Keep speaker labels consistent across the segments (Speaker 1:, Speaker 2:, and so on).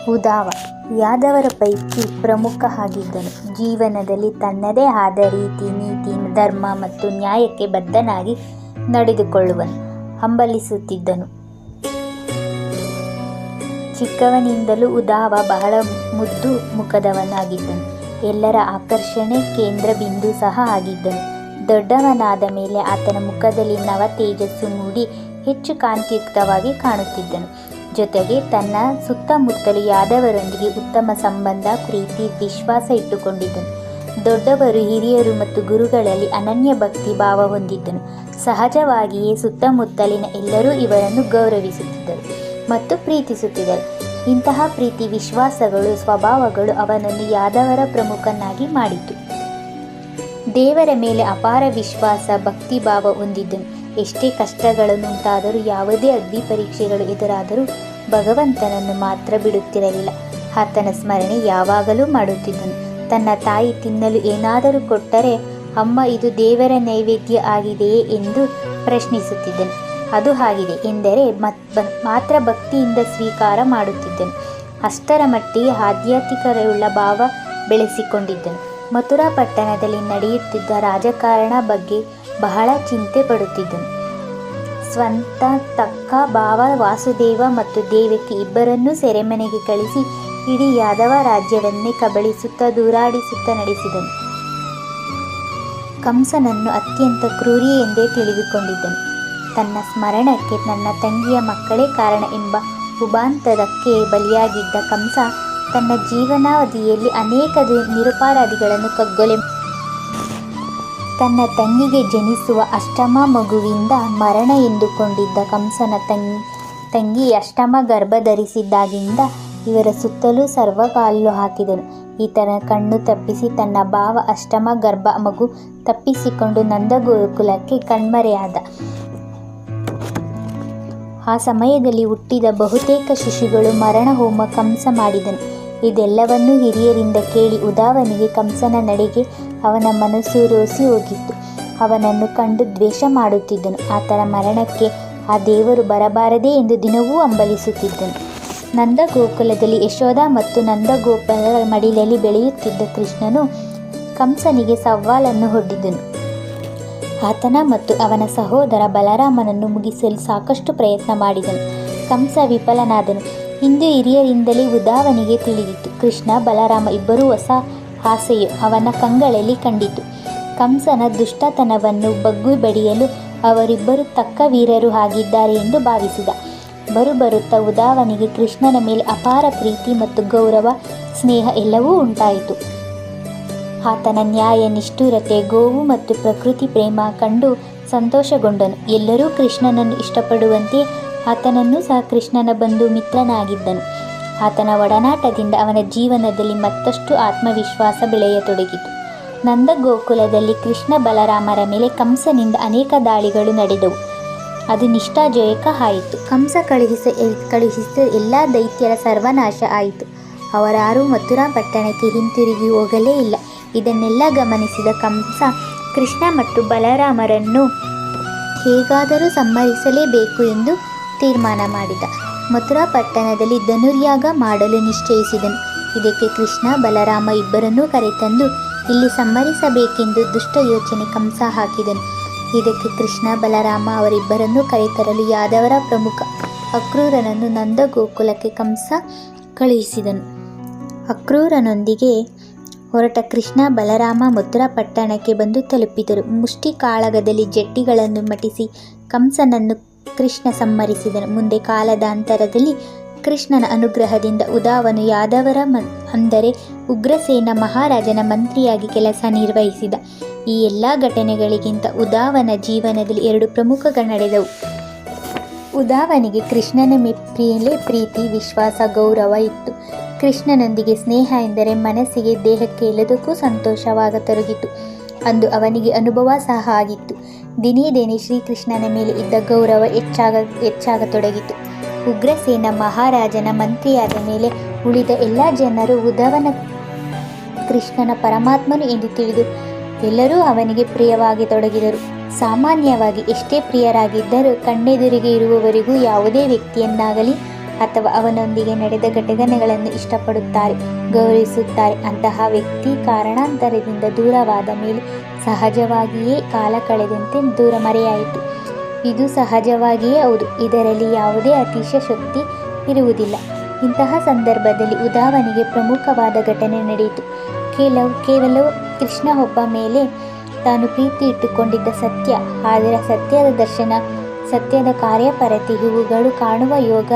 Speaker 1: ಉದಾವ ಯಾದವರ ಪೈಕಿ ಪ್ರಮುಖ ಆಗಿದ್ದನು. ಜೀವನದಲ್ಲಿ ತನ್ನದೇ ಆದ ರೀತಿ, ನೀತಿ, ಧರ್ಮ ಮತ್ತು ನ್ಯಾಯಕ್ಕೆ ಬದ್ಧನಾಗಿ ನಡೆದುಕೊಳ್ಳುವನು, ಹಂಬಲಿಸುತ್ತಿದ್ದನು. ಚಿಕ್ಕವನಿಂದಲೂ ಉದಾವ ಬಹಳ ಮುದ್ದು ಮುಖದವನಾಗಿದ್ದನು. ಎಲ್ಲರ ಆಕರ್ಷಣೆ ಕೇಂದ್ರ ಬಿಂದು ಸಹ ಆಗಿದ್ದನು. ದೊಡ್ಡವನಾದ ಮೇಲೆ ಆತನ ಮುಖದಲ್ಲಿ ನವ ತೇಜಸ್ಸು ಮೂಡಿ ಹೆಚ್ಚು ಕಾಂತಿಯುಕ್ತವಾಗಿ ಕಾಣುತ್ತಿದ್ದನು. ಜೊತೆಗೆ ತನ್ನ ಸುತ್ತಮುತ್ತಲು ಯಾದವರೊಂದಿಗೆ ಉತ್ತಮ ಸಂಬಂಧ, ಪ್ರೀತಿ, ವಿಶ್ವಾಸ ಇಟ್ಟುಕೊಂಡಿದ್ದನು. ದೊಡ್ಡವರು, ಹಿರಿಯರು ಮತ್ತು ಗುರುಗಳಲ್ಲಿ ಅನನ್ಯ ಭಕ್ತಿ ಭಾವ ಹೊಂದಿದ್ದನು. ಸಹಜವಾಗಿಯೇ ಸುತ್ತಮುತ್ತಲಿನ ಎಲ್ಲರೂ ಇವರನ್ನು ಗೌರವಿಸುತ್ತಿದ್ದರು ಮತ್ತು ಪ್ರೀತಿಸುತ್ತಿದ್ದರು. ಇಂತಹ ಪ್ರೀತಿ, ವಿಶ್ವಾಸಗಳು, ಸ್ವಭಾವಗಳು ಅವನನ್ನು ಯಾದವರ ಪ್ರಮುಖನಾಗಿ ಮಾಡಿತು. ದೇವರ ಮೇಲೆ ಅಪಾರ ವಿಶ್ವಾಸ, ಭಕ್ತಿ ಭಾವ ಹೊಂದಿದ್ದನು. ಎಷ್ಟೇ ಕಷ್ಟಗಳನ್ನುಂಟಾದರೂ, ಯಾವುದೇ ಅಗ್ನಿ ಪರೀಕ್ಷೆಗಳು ಎದುರಾದರೂ ಭಗವಂತನನ್ನು ಮಾತ್ರ ಬಿಡುತ್ತಿರಲಿಲ್ಲ. ಆತನ ಸ್ಮರಣೆ ಯಾವಾಗಲೂ ಮಾಡುತ್ತಿದ್ದನು. ತನ್ನ ತಾಯಿ ತಿನ್ನಲು ಏನಾದರೂ ಕೊಟ್ಟರೆ, ಅಮ್ಮ, ಇದು ದೇವರ ನೈವೇದ್ಯ ಆಗಿದೆಯೇ ಎಂದು ಪ್ರಶ್ನಿಸುತ್ತಿದ್ದನು. ಅದು ಆಗಿದೆ ಎಂದರೆ ಮಾತ್ರ ಭಕ್ತಿಯಿಂದ ಸ್ವೀಕಾರ ಮಾಡುತ್ತಿದ್ದನು. ಅಷ್ಟರ ಮಟ್ಟಿಗೆ ಆಧ್ಯಾತ್ಮಿಕತೆಯುಳ್ಳ ಭಾವ ಬೆಳೆಸಿಕೊಂಡಿದ್ದನು. ಮಥುರಾ ಪಟ್ಟಣದಲ್ಲಿ ನಡೆಯುತ್ತಿದ್ದ ರಾಜಕಾರಣ ಬಗ್ಗೆ ಬಹಳ ಚಿಂತೆ ಪಡುತ್ತಿದ್ದನು. ಸ್ವಂತ ತಕ್ಕ ಭಾವ ವಾಸುದೇವ ಮತ್ತು ದೇವಕಿ ಇಬ್ಬರನ್ನೂ ಸೆರೆಮನೆಗೆ ಕಳಿಸಿ ಇಡೀ ಯಾದವ ರಾಜ್ಯವನ್ನೇ ಕಬಳಿಸುತ್ತಾ ದೂರಾಡಿಸುತ್ತಾ ನಡೆಸಿದನು. ಕಂಸನನ್ನು ಅತ್ಯಂತ ಕ್ರೂರಿ ಎಂದೇ ತಿಳಿದುಕೊಂಡಿದ್ದನು. ತನ್ನ ಸ್ಮರಣಕ್ಕೆ ತನ್ನ ತಂಗಿಯ ಮಕ್ಕಳೇ ಕಾರಣ ಎಂಬ ಉಪಾಂತರಕ್ಕೆ ಬಲಿಯಾಗಿದ್ದ ಕಂಸ ತನ್ನ ಜೀವನಾವಧಿಯಲ್ಲಿ ಅನೇಕ ನಿರಪರಾಧಿಗಳನ್ನು ಕಗ್ಗೊಲೆ ತನ್ನ ತಂಗಿಗೆ ಜನಿಸುವ ಅಷ್ಟಮ ಮಗುವಿಂದ ಮರಣ ಎಂದುಕೊಂಡಿದ್ದ ಕಂಸನ ತಂಗಿ ಅಷ್ಟಮ ಗರ್ಭ ಧರಿಸಿದ್ದಾಗಿಂದ ಇವರ ಸುತ್ತಲೂ ಸರ್ವಕಾಲು ಹಾಕಿದನು. ಈತನ ಕಣ್ಣು ತಪ್ಪಿಸಿ ತನ್ನ ಭಾವ ಅಷ್ಟಮ ಗರ್ಭ ಮಗು ತಪ್ಪಿಸಿಕೊಂಡು ನಂದಗೋಕುಲಕ್ಕೆ ಕಣ್ಮರೆಯಾದ. ಆ ಸಮಯದಲ್ಲಿ ಹುಟ್ಟಿದ ಬಹುತೇಕ ಶಿಶುಗಳು ಮರಣ ಹೋಮ ಕಂಸ ಮಾಡಿದನು. ಇದೆಲ್ಲವನ್ನೂ ಹಿರಿಯರಿಂದ ಕೇಳಿ ಉದಾವನಿಗೆ ಕಂಸನ ನಡೆಗೆ ಅವನ ಮನಸ್ಸು ರೋಸಿ ಹೋಗಿತ್ತು. ಅವನನ್ನು ಕಂಡು ದ್ವೇಷ ಮಾಡುತ್ತಿದ್ದನು. ಆತನ ಮರಣಕ್ಕೆ ಆ ದೇವರು ಬರಬಾರದೇ ಎಂದು ದಿನವೂ ಹಂಬಲಿಸುತ್ತಿದ್ದನು. ನಂದಗೋಕುಲದಲ್ಲಿ ಯಶೋಧ ಮತ್ತು ನಂದಗೋಪರ ಮಡಿಲಲ್ಲಿ ಬೆಳೆಯುತ್ತಿದ್ದ ಕೃಷ್ಣನು ಕಂಸನಿಗೆ ಸವಾಲನ್ನು ಒಡ್ಡಿದನು. ಆತನ ಮತ್ತು ಅವನ ಸಹೋದರ ಬಲರಾಮನನ್ನು ಮುಗಿಸಲು ಸಾಕಷ್ಟು ಪ್ರಯತ್ನ ಮಾಡಿದನು. ಕಂಸ ವಿಫಲನಾದನು. ಇಂದು ಹಿರಿಯರಿಂದಲೇ ಉದಾವನಿಗೆ ತಿಳಿದಿತ್ತು. ಕೃಷ್ಣ, ಬಲರಾಮ ಇಬ್ಬರೂ ಹೊಸ ಆಸೆಯು ಅವನ ಕಂಗಳಲ್ಲಿ ಕಂಡಿತು. ಕಂಸನ ದುಷ್ಟತನವನ್ನು ಬಗ್ಗು ಬಡಿಯಲು ಅವರಿಬ್ಬರು ತಕ್ಕ ವೀರರು ಆಗಿದ್ದಾರೆ ಎಂದು ಭಾವಿಸಿದ. ಬರುತ್ತಾ ಉದಾವನಿಗೆ ಕೃಷ್ಣನ ಮೇಲೆ ಅಪಾರ ಪ್ರೀತಿ ಮತ್ತು ಗೌರವ, ಸ್ನೇಹ ಎಲ್ಲವೂ ಉಂಟಾಯಿತು. ಆತನ ನ್ಯಾಯ, ನಿಷ್ಠುರತೆ, ಗೋವು ಮತ್ತು ಪ್ರಕೃತಿ ಪ್ರೇಮ ಕಂಡು ಸಂತೋಷಗೊಂಡನು. ಎಲ್ಲರೂ ಕೃಷ್ಣನನ್ನು ಇಷ್ಟಪಡುವಂತೆ ಆತನನ್ನು ಸಹ ಕೃಷ್ಣನ ಬಂಧು ಮಿತ್ರನಾಗಿದ್ದನು. ಆತನ ಒಡನಾಟದಿಂದ ಅವನ ಜೀವನದಲ್ಲಿ ಮತ್ತಷ್ಟು ಆತ್ಮವಿಶ್ವಾಸ ಬೆಳೆಯತೊಡಗಿತು. ನಂದಗೋಕುಲದಲ್ಲಿ ಕೃಷ್ಣ ಬಲರಾಮರ ಮೇಲೆ ಕಂಸನಿಂದ ಅನೇಕ ದಾಳಿಗಳು ನಡೆದವು. ಅದು ನಿಷ್ಠಾಜಯಕ ಆಯಿತು. ಕಂಸ ಕಳುಹಿಸಿದ ಎಲ್ಲ ದೈತ್ಯರ ಸರ್ವನಾಶ ಆಯಿತು. ಅವರಾರೂ ಮಥುರಾ ಪಟ್ಟಣಕ್ಕೆ ಹಿಂತಿರುಗಿ ಹೋಗಲೇ ಇಲ್ಲ. ಇದನ್ನೆಲ್ಲ ಗಮನಿಸಿದ ಕಂಸ ಕೃಷ್ಣ ಮತ್ತು ಬಲರಾಮರನ್ನು ಹೇಗಾದರೂ ಸಂಹರಿಸಲೇಬೇಕು ಎಂದು ತೀರ್ಮಾನ ಮಾಡಿದ. ಮಥುರಾ ಪಟ್ಟಣದಲ್ಲಿ ಧನುರ್ಯಾಗ ಮಾಡಲು ನಿಶ್ಚಯಿಸಿದನು. ಇದಕ್ಕೆ ಕೃಷ್ಣ, ಬಲರಾಮ ಇಬ್ಬರನ್ನೂ ಕರೆತಂದು ಇಲ್ಲಿ ಸಂಹರಿಸಬೇಕೆಂದು ದುಷ್ಟ ಯೋಚನೆ ಕಂಸ ಹಾಕಿದನು. ಇದಕ್ಕೆ ಕೃಷ್ಣ, ಬಲರಾಮ ಅವರಿಬ್ಬರನ್ನೂ ಕರೆತರಲು ಯಾದವರ ಪ್ರಮುಖ ಅಕ್ರೂರನನ್ನು ನಂದಗೋಕುಲಕ್ಕೆ ಕಂಸ ಕಳುಹಿಸಿದನು. ಅಕ್ರೂರನೊಂದಿಗೆ ಹೊರಟ ಕೃಷ್ಣ, ಬಲರಾಮ ಮಥುರಾ ಪಟ್ಟಣಕ್ಕೆ ಬಂದು ತಲುಪಿದರು. ಮುಷ್ಟಿ ಕಾಳಗದಲ್ಲಿ ಜಟ್ಟಿಗಳನ್ನು ಮಟ್ಟಿಸಿ ಕಂಸನನ್ನು ಕೃಷ್ಣ ಸಂಹರಿಸಿದನು. ಮುಂದೆ ಕಾಲದಾಂತರದಲ್ಲಿ ಕೃಷ್ಣನ ಅನುಗ್ರಹದಿಂದ ಉದಾವನು ಯಾದವರ ಅಂದರೆ ಉಗ್ರಸೇನ ಮಹಾರಾಜನ ಮಂತ್ರಿಯಾಗಿ ಕೆಲಸ ನಿರ್ವಹಿಸಿದ. ಈ ಎಲ್ಲ ಘಟನೆಗಳಿಗಿಂತ ಉದಾವನ ಜೀವನದಲ್ಲಿ ಎರಡು ಪ್ರಮುಖ ನಡೆದವು. ಉದಾವನಿಗೆ ಕೃಷ್ಣನ ಮೇಲೆ ಪ್ರೀತಿ, ವಿಶ್ವಾಸ, ಗೌರವ ಇತ್ತು. ಕೃಷ್ಣನೊಂದಿಗೆ ಸ್ನೇಹ ಎಂದರೆ ಮನಸ್ಸಿಗೆ, ದೇಹಕ್ಕೆ ಎಲ್ಲದಕ್ಕೂ ಸಂತೋಷವಾಗತೊಡಗಿತು. ಅಂದು ಅವನಿಗೆ ಅನುಭವ ಸಹ ಆಗಿತ್ತು. ದಿನೇ ದಿನೇ ಶ್ರೀಕೃಷ್ಣನ ಮೇಲೆ ಇದ್ದ ಗೌರವ ಹೆಚ್ಚಾಗತೊಡಗಿತು. ಉಗ್ರಸೇನ ಮಹಾರಾಜನ ಮಂತ್ರಿಯಾದ ಮೇಲೆ ಉಳಿದ ಎಲ್ಲ ಜನರು ಉದಾವನ ಕೃಷ್ಣನ ಪರಮಾತ್ಮನು ಎಂದು ತಿಳಿದು ಎಲ್ಲರೂ ಅವನಿಗೆ ಪ್ರಿಯವಾಗಿ ತೊಡಗಿದರು. ಸಾಮಾನ್ಯವಾಗಿ ಎಷ್ಟೇ ಪ್ರಿಯರಾಗಿದ್ದರೂ ಕಣ್ಣೆದುರಿಗೆ ಇರುವವರೆಗೂ ಯಾವುದೇ ವ್ಯಕ್ತಿಯನ್ನಾಗಲಿ ಅಥವಾ ಅವನೊಂದಿಗೆ ನಡೆದ ಘಟನೆಗಳನ್ನು ಇಷ್ಟಪಡುತ್ತಾರೆ, ಗೌರವಿಸುತ್ತಾರೆ. ಅಂತಹ ವ್ಯಕ್ತಿ ಕಾರಣಾಂತರದಿಂದ ದೂರವಾದ ಮೇಲೆ ಸಹಜವಾಗಿಯೇ ಕಾಲ ಕಳೆದಂತೆ ದೂರ ಮರೆಯಾಯಿತು. ಇದು ಸಹಜವಾಗಿಯೇ ಹೌದು. ಇದರಲ್ಲಿ ಯಾವುದೇ ಅತಿಶಯ ಶಕ್ತಿ ಇರುವುದಿಲ್ಲ. ಇಂತಹ ಸಂದರ್ಭದಲ್ಲಿ ಉದ್ಧಾವನಿಗೆ ಪ್ರಮುಖವಾದ ಘಟನೆ ನಡೆಯಿತು. ಕೇವಲ ಕೃಷ್ಣ ಒಬ್ಬ ಮೇಲೆ ತಾನು ಪ್ರೀತಿ ಇಟ್ಟುಕೊಂಡಿದ್ದ ಸತ್ಯ, ಆದರೆ ಸತ್ಯದ ದರ್ಶನ, ಸತ್ಯದ ಕಾರ್ಯಪರತೆ ಇವುಗಳು ಕಾಣುವ ಯೋಗ,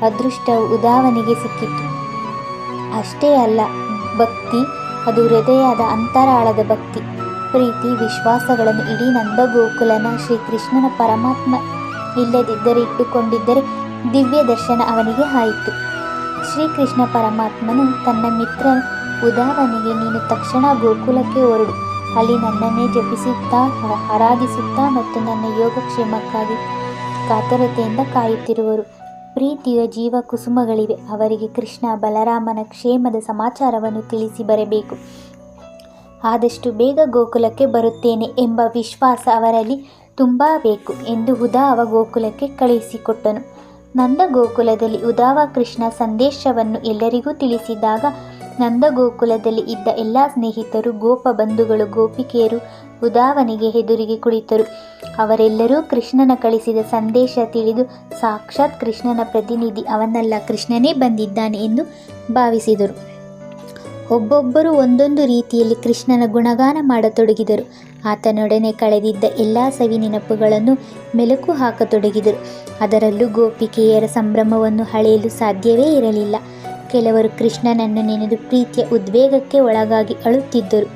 Speaker 1: ಅದೃಷ್ಟವು ಉದ್ಧಾವನಿಗೆ ಸಿಕ್ಕಿತು. ಅಷ್ಟೇ ಅಲ್ಲ, ಭಕ್ತಿ, ಅದು ಹೃದಯದ ಅಂತರಾಳದ ಭಕ್ತಿ, ಪ್ರೀತಿ, ವಿಶ್ವಾಸಗಳನ್ನು ಇಡೀ ನಂದಗೋಕುಲನ ಶ್ರೀಕೃಷ್ಣನ ಪರಮಾತ್ಮ ಇಲ್ಲದಿದ್ದರೆ ಇಟ್ಟುಕೊಂಡಿದ್ದರೆ ದಿವ್ಯ ದರ್ಶನ ಅವನಿಗೆ ಆಯಿತು. ಶ್ರೀಕೃಷ್ಣ ಪರಮಾತ್ಮನು ತನ್ನ ಮಿತ್ರ ಉದ್ಧಾವನಿಗೆ, ನೀನು ತಕ್ಷಣ ಗೋಕುಲಕ್ಕೆ ಹೊರಡು. ಅಲ್ಲಿ ನನ್ನನ್ನೇ ಜಪಿಸುತ್ತಾ, ಆರಾಧಿಸುತ್ತಾ ಮತ್ತು ನನ್ನ ಯೋಗಕ್ಷೇಮಕ್ಕಾಗಿ ಕಾತರತೆಯಿಂದ ಕಾಯುತ್ತಿರುವರು ಪ್ರೀತಿಯ ಜೀವ ಕುಸುಮಗಳಿವೆ. ಅವರಿಗೆ ಕೃಷ್ಣ ಬಲರಾಮನ ಕ್ಷೇಮದ ಸಮಾಚಾರವನ್ನು ತಿಳಿಸಿ ಬರಬೇಕು. ಆದಷ್ಟು ಬೇಗ ಗೋಕುಲಕ್ಕೆ ಬರುತ್ತೇನೆ ಎಂಬ ವಿಶ್ವಾಸ ಅವರಲ್ಲಿ ತುಂಬಬೇಕು ಎಂದು ಉದ್ಧಾವ ಗೋಕುಲಕ್ಕೆ ಕಳುಹಿಸಿಕೊಟ್ಟನು. ನಂದಗೋಕುಲದಲ್ಲಿ ಉದ್ಧಾವ ಕೃಷ್ಣ ಸಂದೇಶವನ್ನು ಎಲ್ಲರಿಗೂ ತಿಳಿಸಿದಾಗ ನಂದಗೋಕುಲದಲ್ಲಿ ಇದ್ದ ಎಲ್ಲ ಸ್ನೇಹಿತರು, ಗೋಪ ಬಂಧುಗಳು, ಗೋಪಿಕೆಯರು ಉದ್ಧಾವನಿಗೆ ಎದುರಿಗೆ ಕುಳಿತರು. ಅವರೆಲ್ಲರೂ ಕೃಷ್ಣನ ಕಳಿಸಿದ ಸಂದೇಶ ತಿಳಿದು ಸಾಕ್ಷಾತ್ ಕೃಷ್ಣನ ಪ್ರತಿನಿಧಿ ಅವನಲ್ಲ, ಕೃಷ್ಣನೇ ಬಂದಿದ್ದಾನೆ ಎಂದು ಭಾವಿಸಿದರು. ಒಬ್ಬೊಬ್ಬರು ಒಂದೊಂದು ರೀತಿಯಲ್ಲಿ ಕೃಷ್ಣನ ಗುಣಗಾನ ಮಾಡತೊಡಗಿದರು. ಆತನೊಡನೆ ಕಳೆದಿದ್ದ ಎಲ್ಲ ಸವಿ ನೆನಪುಗಳನ್ನು ಮೆಲುಕು ಹಾಕತೊಡಗಿದರು. ಅದರಲ್ಲೂ ಗೋಪಿಕೆಯರ ಸಂಭ್ರಮವನ್ನು ಅಳೆಯಲು ಸಾಧ್ಯವೇ ಇರಲಿಲ್ಲ. ಕೆಲವರು ಕೃಷ್ಣನನ್ನು ನೆನೆದು ಪ್ರೀತಿಯ ಉದ್ವೇಗಕ್ಕೆ ಒಳಗಾಗಿ ಅಳುತ್ತಿದ್ದರು.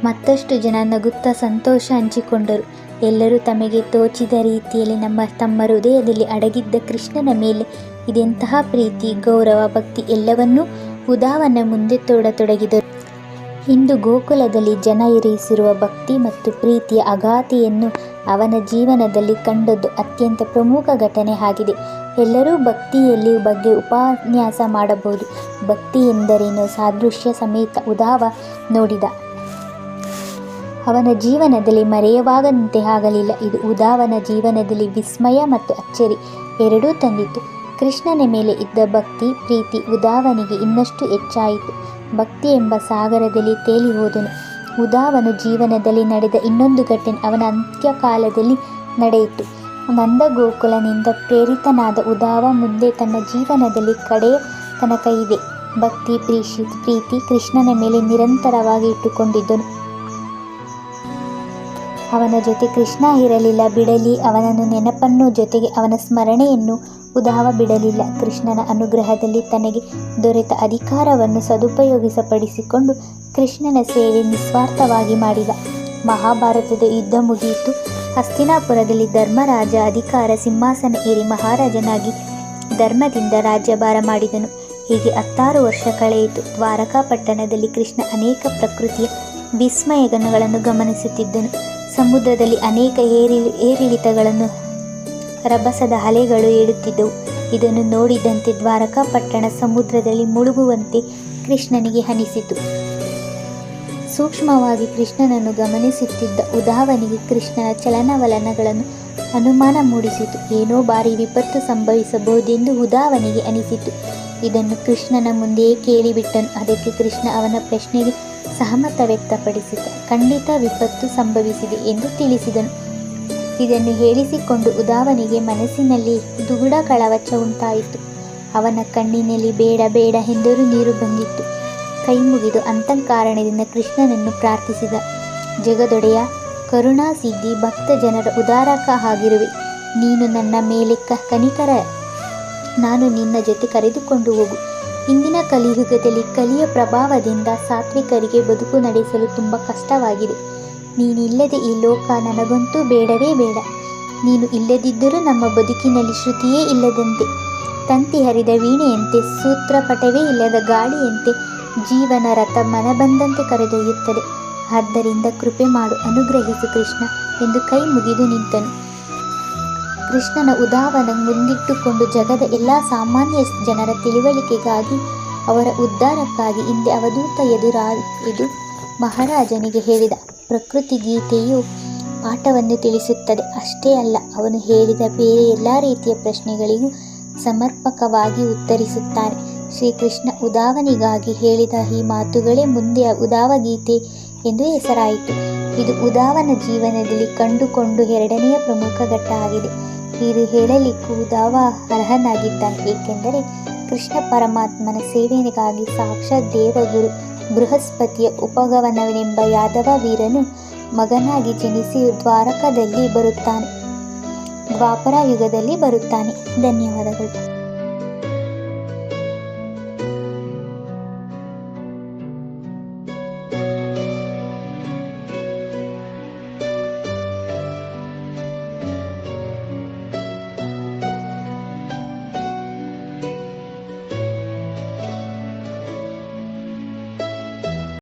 Speaker 1: ಮತ್ತಷ್ಟು ಜನ ನಗುತ್ತಾ ಸಂತೋಷ ಹಂಚಿಕೊಂಡರು. ಎಲ್ಲರೂ ತಮಗೆ ತೋಚಿದ ರೀತಿಯಲ್ಲಿ ತಮ್ಮ ಹೃದಯದಲ್ಲಿ ಅಡಗಿದ್ದ ಕೃಷ್ಣನ ಮೇಲೆ ಇದೆಂತಹ ಪ್ರೀತಿ, ಗೌರವ, ಭಕ್ತಿ ಎಲ್ಲವನ್ನೂ ಉದ್ಧಾವನ ಮುಂದೆ ತೋಡತೊಡಗಿದರು. ಇಂದು ಗೋಕುಲದಲ್ಲಿ ಜನ ಇರಿಸಿರುವ ಭಕ್ತಿ ಮತ್ತು ಪ್ರೀತಿಯ ಅಗಾಧತೆಯನ್ನು ಅವನ ಜೀವನದಲ್ಲಿ ಕಂಡದ್ದು ಅತ್ಯಂತ ಪ್ರಮುಖ ಘಟನೆ ಆಗಿದೆ. ಎಲ್ಲರೂ ಭಕ್ತಿಯಲ್ಲಿ ಬಗ್ಗೆ ಉಪನ್ಯಾಸ ಮಾಡಬಹುದು. ಭಕ್ತಿ ಎಂದರೇನು ಸಾದೃಶ್ಯ ಸಮೇತ ಉದ್ಧಾವ ನೋಡಿದ. ಅವನ ಜೀವನದಲ್ಲಿ ಮರೆಯವಾಗದಂತೆ ಆಗಲಿಲ್ಲ. ಇದು ಉದ್ಧಾವನ ಜೀವನದಲ್ಲಿ ವಿಸ್ಮಯ ಮತ್ತು ಅಚ್ಚರಿ ಎರಡೂ ತಂದಿತು. ಕೃಷ್ಣನ ಮೇಲೆ ಇದ್ದ ಭಕ್ತಿ, ಪ್ರೀತಿ ಉದ್ಧಾವನಿಗೆ ಇನ್ನಷ್ಟು ಹೆಚ್ಚಾಯಿತು. ಭಕ್ತಿ ಎಂಬ ಸಾಗರದಲ್ಲಿ ತೇಲಿ ಹೋದನು. ಉದ್ಧಾವನ ಜೀವನದಲ್ಲಿ ನಡೆದ ಇನ್ನೊಂದು ಘಟನೆ ಅವನ ಅಂತ್ಯಕಾಲದಲ್ಲಿ ನಡೆಯಿತು. ನಂದಗೋಕುಲನಿಂದ ಪ್ರೇರಿತನಾದ ಉದ್ಧಾವ ಮುಂದೆ ತನ್ನ ಜೀವನದಲ್ಲಿ ಕಡೆಯ ತನಕ ಇದೆ ಭಕ್ತಿ, ಪ್ರೀತಿ ಕೃಷ್ಣನ ಮೇಲೆ ನಿರಂತರವಾಗಿ ಇಟ್ಟುಕೊಂಡಿದ್ದನು. ಅವನ ಜೊತೆ ಕೃಷ್ಣ ಇರಲಿಲ್ಲ, ಬಿಡಲಿ. ಅವನನ್ನು ನೆನಪನ್ನು ಜೊತೆಗೆ ಅವನ ಸ್ಮರಣೆಯನ್ನು ಉದ್ಧಾವ ಬಿಡಲಿಲ್ಲ. ಕೃಷ್ಣನ ಅನುಗ್ರಹದಲ್ಲಿ ತನಗೆ ದೊರೆತ ಅಧಿಕಾರವನ್ನು ಸದುಪಯೋಗಪಡಿಸಿಕೊಂಡು ಕೃಷ್ಣನ ಸೇವೆ ನಿಸ್ವಾರ್ಥವಾಗಿ ಮಾಡಿದ. ಮಹಾಭಾರತದ ಯುದ್ಧ ಮುಗಿಯಿತು. ಹಸ್ತಿನಾಪುರದಲ್ಲಿ ಧರ್ಮರಾಜ ಅಧಿಕಾರ ಸಿಂಹಾಸನ ಏರಿ ಮಹಾರಾಜನಾಗಿ ಧರ್ಮದಿಂದ ರಾಜ್ಯಭಾರ ಮಾಡಿದನು. ಹೀಗೆ 16 ವರ್ಷ ಕಳೆಯಿತು. ದ್ವಾರಕಾ ಪಟ್ಟಣದಲ್ಲಿ ಕೃಷ್ಣ ಅನೇಕ ಪ್ರಕೃತಿಯ ವಿಸ್ಮಯಗಳನ್ನು ಗಮನಿಸುತ್ತಿದ್ದನು. ಸಮುದ್ರದಲ್ಲಿ ಅನೇಕ ಏರಿಳಿತಗಳನ್ನು, ರಭಸದ ಅಲೆಗಳು ಏಳುತ್ತಿದ್ದವು. ಇದನ್ನು ನೋಡಿದಂತೆ ದ್ವಾರಕಾ ಪಟ್ಟಣ ಸಮುದ್ರದಲ್ಲಿ ಮುಳುಗುವಂತೆ ಕೃಷ್ಣನಿಗೆ ಅನಿಸಿತು. ಸೂಕ್ಷ್ಮವಾಗಿ ಕೃಷ್ಣನನ್ನು ಗಮನಿಸುತ್ತಿದ್ದ ಉದ್ಧಾವನಿಗೆ ಕೃಷ್ಣನ ಚಲನವಲನಗಳನ್ನು ಅನುಮಾನ ಮೂಡಿಸಿತು. ಏನೋ ಭಾರಿ ವಿಪತ್ತು ಸಂಭವಿಸಬಹುದೆಂದು ಉದ್ಧಾವನಿಗೆ ಅನಿಸಿತು. ಇದನ್ನು ಕೃಷ್ಣನ ಮುಂದೆಯೇ ಕೇಳಿಬಿಟ್ಟನು. ಅದಕ್ಕೆ ಕೃಷ್ಣ ಅವನ ಪ್ರಶ್ನೆಗೆ ಸಹಮತ ವ್ಯಕ್ತಪಡಿಸಿದ. ಖಂಡಿತ ವಿಪತ್ತು ಸಂಭವಿಸಿದೆ ಎಂದು ತಿಳಿಸಿದನು. ಇದನ್ನು ಹೇಳಿಸಿಕೊಂಡು ಉದ್ಧಾವನಿಗೆ ಮನಸ್ಸಿನಲ್ಲಿ ದುಗುಡ ಕಳವಳ ಉಂಟಾಯಿತು. ಅವನ ಕಣ್ಣಿನಲ್ಲಿ ಬೇಡ ಬೇಡ ಎಂದರೂ ನೀರು ಬಂದಿತ್ತು. ಕೈ ಮುಗಿದು ಅಂತಃಕರಣದಿಂದ ಕೃಷ್ಣನನ್ನು ಪ್ರಾರ್ಥಿಸಿದ. ಜಗದೊಡೆಯ, ಕರುಣಾಸಿದ್ಧಿ, ಭಕ್ತ ಜನರ ಉದ್ಧಾರಕ ಆಗಿರುವೆ. ನೀನು ನನ್ನ ಮೇಲೆ ಕನಿಕರ, ನಾನು ನಿನ್ನ ಜೊತೆ ಕರೆದುಕೊಂಡು ಹೋಗು. ಇಂದಿನ ಕಲಿಯುಗದಲ್ಲಿ ಕಲಿಯ ಪ್ರಭಾವದಿಂದ ಸಾತ್ವಿಕರಿಗೆ ಬದುಕು ನಡೆಸಲು ತುಂಬ ಕಷ್ಟವಾಗಿದೆ. ನೀನಿಲ್ಲದೆ ಈ ಲೋಕ ನನಗಂತೂ ಬೇಡವೇ ಬೇಡ. ನೀನು ಇಲ್ಲದಿದ್ದರೂ ನಮ್ಮ ಬದುಕಿನಲ್ಲಿ ಶ್ರುತಿಯೇ ಇಲ್ಲದಂತೆ, ತಂತಿ ಹರಿದ ವೀಣೆಯಂತೆ, ಸೂತ್ರಪಟವೇ ಇಲ್ಲದ ಗಾಳಿಯಂತೆ ಜೀವನ ರಥ ಮನಬಂದಂತೆ ಕರೆದೊಯ್ಯುತ್ತದೆ. ಆದ್ದರಿಂದ ಕೃಪೆ ಮಾಡು, ಅನುಗ್ರಹಿಸು ಕೃಷ್ಣ ಎಂದು ಕೈ ಮುಗಿದು ನಿಂತನು. ಕೃಷ್ಣನ ಉದ್ಧಾವನ ಮುಂದಿಟ್ಟುಕೊಂಡು ಜಗದ ಎಲ್ಲ ಸಾಮಾನ್ಯ ಜನರ ತಿಳಿವಳಿಕೆಗಾಗಿ, ಅವರ ಉದ್ಧಾರಕ್ಕಾಗಿ ಹಿಂದೆ ಅವಧೂತ ಎದು ಮಹಾರಾಜನಿಗೆ ಹೇಳಿದ. ಪ್ರಕೃತಿ ಗೀತೆಯು ಪಾಠವನ್ನು ತಿಳಿಸುತ್ತದೆ. ಅಷ್ಟೇ ಅಲ್ಲ, ಅವನು ಹೇಳಿದ ಬೇರೆ ಎಲ್ಲ ರೀತಿಯ ಪ್ರಶ್ನೆಗಳಿಗೂ ಸಮರ್ಪಕವಾಗಿ ಉತ್ತರಿಸುತ್ತಾನೆ. ಶ್ರೀಕೃಷ್ಣ ಉದಾವನಿಗಾಗಿ ಹೇಳಿದ ಈ ಮಾತುಗಳೇ ಮುಂದೆ ಉದಾವಗೀತೆ ಎಂದು ಹೆಸರಾಯಿತು. ಇದು ಉದಾವನ ಜೀವನದಲ್ಲಿ ಕಂಡುಕೊಂಡು ಎರಡನೆಯ ಪ್ರಮುಖ ಘಟ್ಟ ಆಗಿದೆ. ಇದು ಹೇಳಲಿಕ್ಕೂ ಉದಾವ ಅರ್ಹನಾಗಿದ್ದಾನೆ, ಏಕೆಂದರೆ ಕೃಷ್ಣ ಪರಮಾತ್ಮನ ಸೇವೆಗಾಗಿ ಸಾಕ್ಷಾತ್ ದೇವಗುರು ಬೃಹಸ್ಪತಿಯ ಉಪಗಮನವೆಂಬ ಯಾದವ ವೀರನು ಮಗನಾಗಿ ಜನಿಸಿ ದ್ವಾಪರ ಯುಗದಲ್ಲಿ ಬರುತ್ತಾನೆ. ಧನ್ಯವಾದಗಳು.